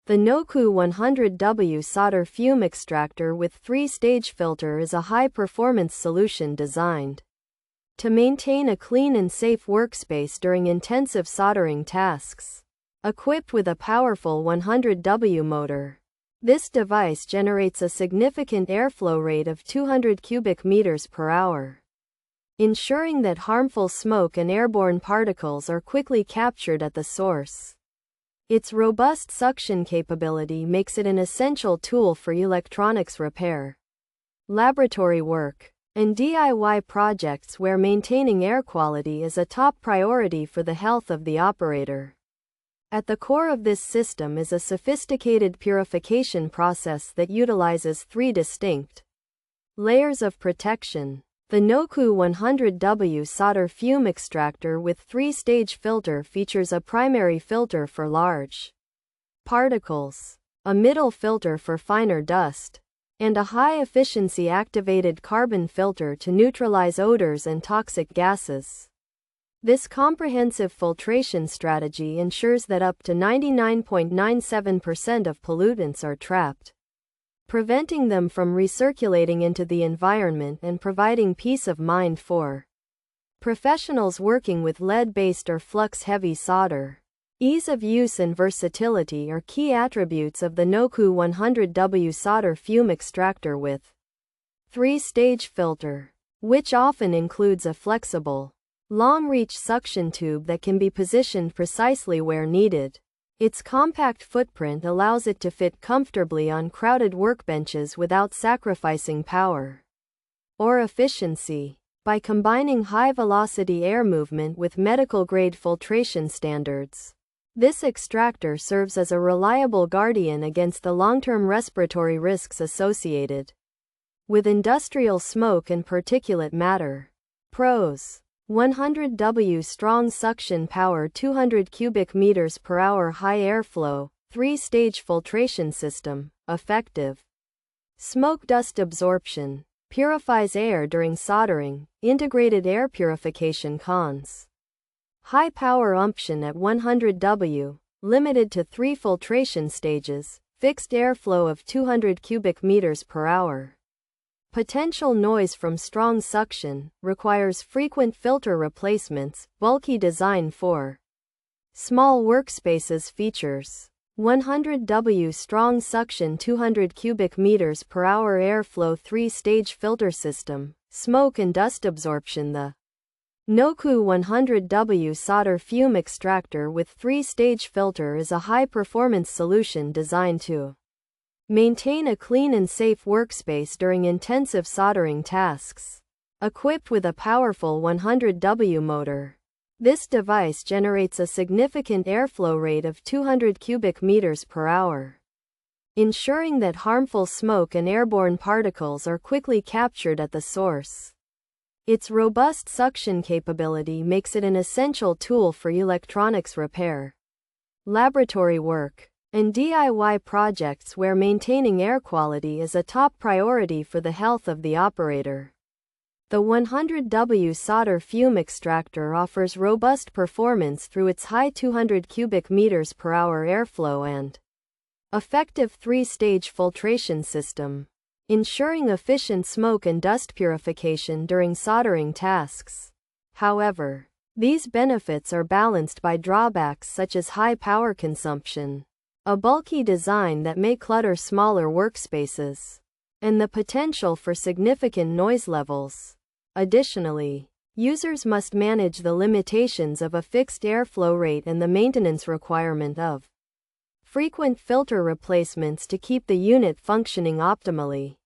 The KNOKOO 100W solder fume extractor with 3-stage filter is a high-performance solution designed to maintain a clean and safe workspace during intensive soldering tasks. Equipped with a powerful 100W motor, this device generates a significant airflow rate of 200 cubic meters per hour, ensuring that harmful smoke and airborne particles are quickly captured at the source. Its robust suction capability makes it an essential tool for electronics repair, laboratory work, and DIY projects where maintaining air quality is a top priority for the health of the operator. At the core of this system is a sophisticated purification process that utilizes 3 distinct layers of protection. The KNOKOO 100W solder fume extractor with 3-stage filter features a primary filter for large particles, a middle filter for finer dust, and a high-efficiency activated carbon filter to neutralize odors and toxic gases. This comprehensive filtration strategy ensures that up to 99.97% of pollutants are trapped, preventing them from recirculating into the environment and providing peace of mind for professionals working with lead-based or flux-heavy solder. Ease of use and versatility are key attributes of the KNOKOO 100W solder fume extractor with 3-stage filter, which often includes a flexible, long-reach suction tube that can be positioned precisely where needed. Its compact footprint allows it to fit comfortably on crowded workbenches without sacrificing power or efficiency. By combining high-velocity air movement with medical-grade filtration standards, this extractor serves as a reliable guardian against the long-term respiratory risks associated with industrial smoke and particulate matter. Pros: 100W strong suction power, 200 cubic meters per hour high airflow, 3-stage filtration system, effective smoke dust absorption, purifies air during soldering, integrated air purification. Cons: high power umption at 100W, limited to 3 filtration stages, fixed airflow of 200 cubic meters per hour. Potential noise from strong suction, requires frequent filter replacements, bulky design for small workspaces. Features: 100W strong suction, 200 cubic meters per hour airflow, 3-stage filter system, smoke and dust absorption. The KNOKOO 100W solder fume extractor with 3-stage filter is a high-performance solution designed to maintain a clean and safe workspace during intensive soldering tasks. Equipped with a powerful 100W motor, this device generates a significant airflow rate of 200 cubic meters per hour, ensuring that harmful smoke and airborne particles are quickly captured at the source. Its robust suction capability makes it an essential tool for electronics repair, laboratory work, and DIY projects where maintaining air quality is a top priority for the health of the operator. The 100W solder fume extractor offers robust performance through its high 200 cubic meters per hour airflow and effective 3-stage filtration system, ensuring efficient smoke and dust purification during soldering tasks. However, these benefits are balanced by drawbacks such as high power consumption, a bulky design that may clutter smaller workspaces, and the potential for significant noise levels. Additionally, users must manage the limitations of a fixed airflow rate and the maintenance requirement of frequent filter replacements to keep the unit functioning optimally.